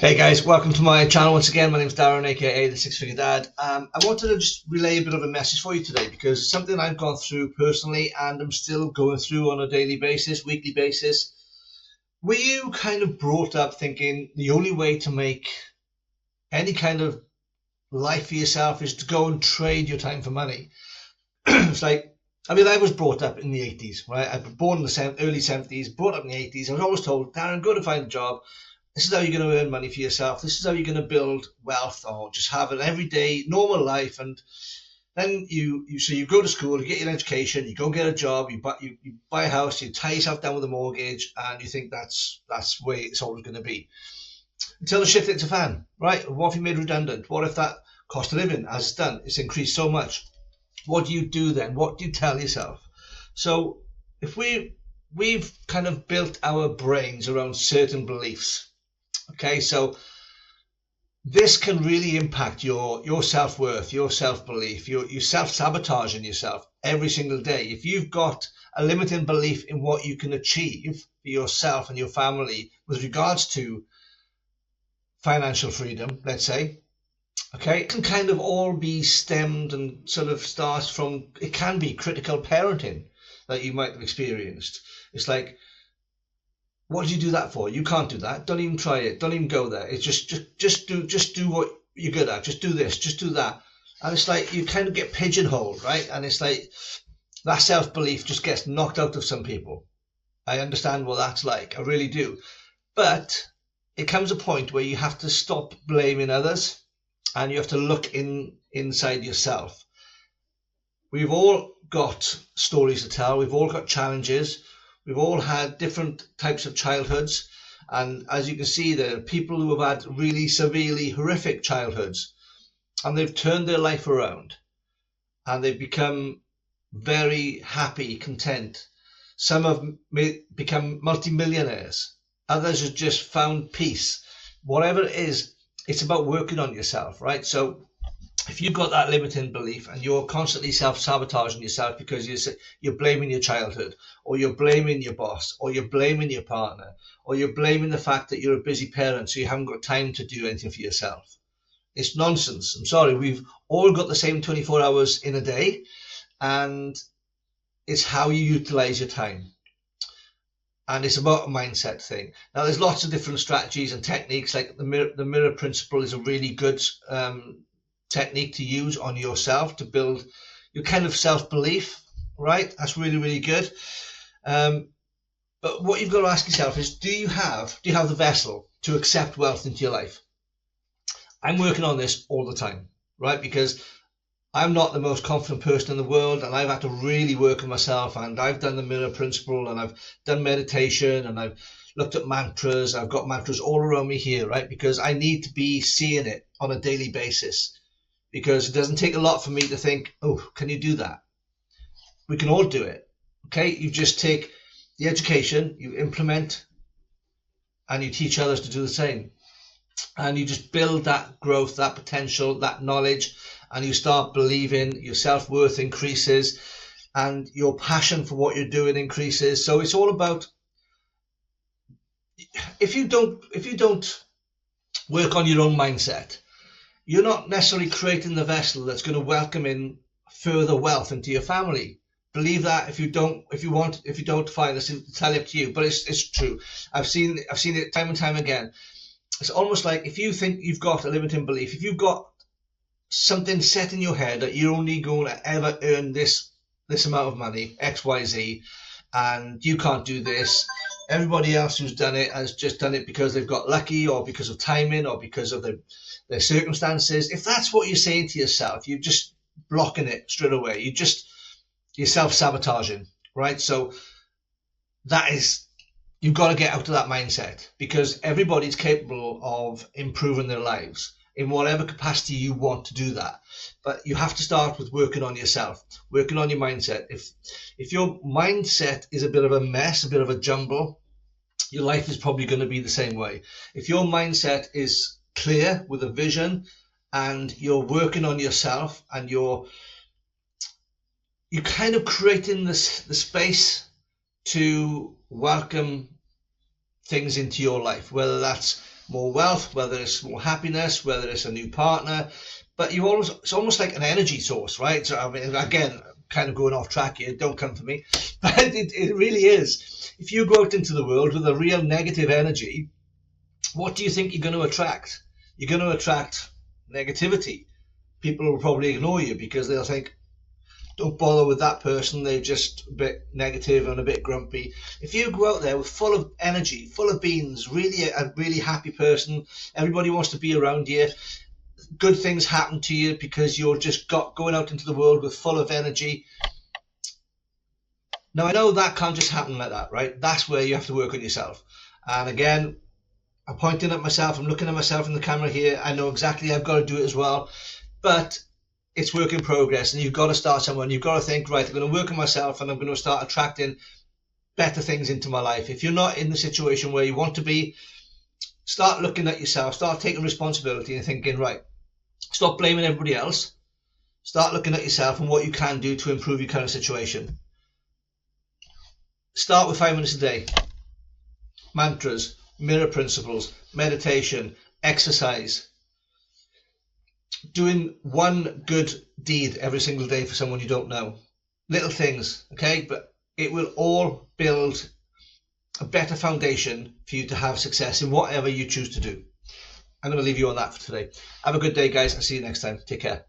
Hey guys, welcome to my channel once again. My name's Darren, aka the Six Figure Dad. I wanted to just relay a bit of a message for you today because it's something I've gone through personally and I'm still going through on a daily basis, weekly basis. Were you kind of brought up thinking the only way to make any kind of life for yourself is to go and trade your time for money? It's like, I was brought up in the 80s, right? I was born in the early 70s, brought up in the 80s. I was always told, Darren, go to find a job. This is how you're going to earn money for yourself. This is how you're going to build wealth or just have an everyday normal life. And then you go to school, you get your education, you go get a job, you buy a house, you tie yourself down with a mortgage, and you think that's the way it's always going to be. Until the shit hits a fan, right? What if you're made redundant? What if that cost of living, as it's done, it's increased so much? What do you do then? What do you tell yourself? So if we've kind of built our brains around certain beliefs. Okay, so this can really impact your self-worth, your self-belief, your self-sabotaging yourself every single day. If you've got a limiting belief in what you can achieve for yourself and your family with regards to financial freedom, let's say, okay, it can kind of all be stemmed and sort of starts from, it can be critical parenting that you might have experienced. It's like, what do you do that for? You can't do that. Don't even try it. Don't even go there. It's just do what you're good at. Just do this. Just do that. And it's like you kind of get pigeonholed, right? And it's like that self-belief just gets knocked out of some people. I understand what that's like. I really do. But it comes a point where you have to stop blaming others and you have to look inside yourself. We've all got stories to tell. We've all got challenges. We've all had different types of childhoods, and as you can see, there are people who have had really severely horrific childhoods, and they've turned their life around, and they've become very happy, content. Some have become multimillionaires. Others have just found peace. Whatever it is, it's about working on yourself, right? So if you've got that limiting belief and you're constantly self-sabotaging yourself because you're blaming your childhood, or you're blaming your boss, or you're blaming your partner, or you're blaming the fact that you're a busy parent so you haven't got time to do anything for yourself, it's nonsense. I'm sorry, we've all got the same 24 hours in a day, and it's how you utilize your time. And it's about a mindset thing. Now, there's lots of different strategies and techniques, like the mirror principle is a really good technique to use on yourself to build your kind of self-belief, right? That's really, really good. But what you've got to ask yourself is, do you have the vessel to accept wealth into your life? I'm working on this all the time, right? Because I'm not the most confident person in the world, and I've had to really work on myself, and I've done the mirror principle, and I've done meditation, and I've looked at mantras. I've got mantras all around me here, right? Because I need to be seeing it on a daily basis. Because it doesn't take a lot for me to think, oh, can you do that? We can all do it. Okay, you just take the education, you implement, and you teach others to do the same. And you just build that growth, that potential, that knowledge, and you start believing. Your self-worth increases and your passion for what you're doing increases. So it's all about, if you don't work on your own mindset, you're not necessarily creating the vessel that's going to welcome in further wealth into your family. Believe that. If you don't find this, it's entirely up to you. But it's true. I've seen it time and time again. It's almost like if you think you've got a limiting belief, if you've got something set in your head that you're only going to ever earn this amount of money, X, Y, Z, and you can't do this. Everybody else who's done it has just done it because they've got lucky, or because of timing, or because of their circumstances. If that's what you're saying to yourself, you're just blocking it straight away. You're self-sabotaging, right? So you've got to get out of that mindset, because everybody's capable of improving their lives in whatever capacity you want to do that. But you have to start with working on yourself, working on your mindset. If your mindset is a bit of a mess, a bit of a jumble, your life is probably going to be the same way. If your mindset is clear with a vision and you're working on yourself and you're kind of creating the space to welcome things into your life, whether that's more wealth, whether it's more happiness, whether it's a new partner. But it's almost like an energy source, right? So I mean, again, kind of going off track here, don't come for me, but it really is. If you go out into the world with a real negative energy, what do you think you're going to attract? You're going to attract negativity. People will probably ignore you because they'll think, don't bother with that person, they're just a bit negative and a bit grumpy. If you go out there with full of energy, full of beans, really a really happy person, everybody wants to be around you, good things happen to you because you're just going out into the world with full of energy. Now, I know that can't just happen like that, right? That's where you have to work on yourself. And again, I'm pointing at myself, I'm looking at myself in the camera here. I know exactly I've got to do it as well, but it's work in progress, and you've got to start somewhere, and you've got to think, right, I'm going to work on myself, and I'm going to start attracting better things into my life. If you're not in the situation where you want to be, start looking at yourself, start taking responsibility and thinking, right, stop blaming everybody else. Start looking at yourself and what you can do to improve your current situation. Start with 5 minutes a day. Mantras, mirror principles, meditation, exercise. Doing one good deed every single day for someone you don't know. Little things, okay? But it will all build a better foundation for you to have success in whatever you choose to do. I'm going to leave you on that for today. Have a good day, guys. I'll see you next time. Take care.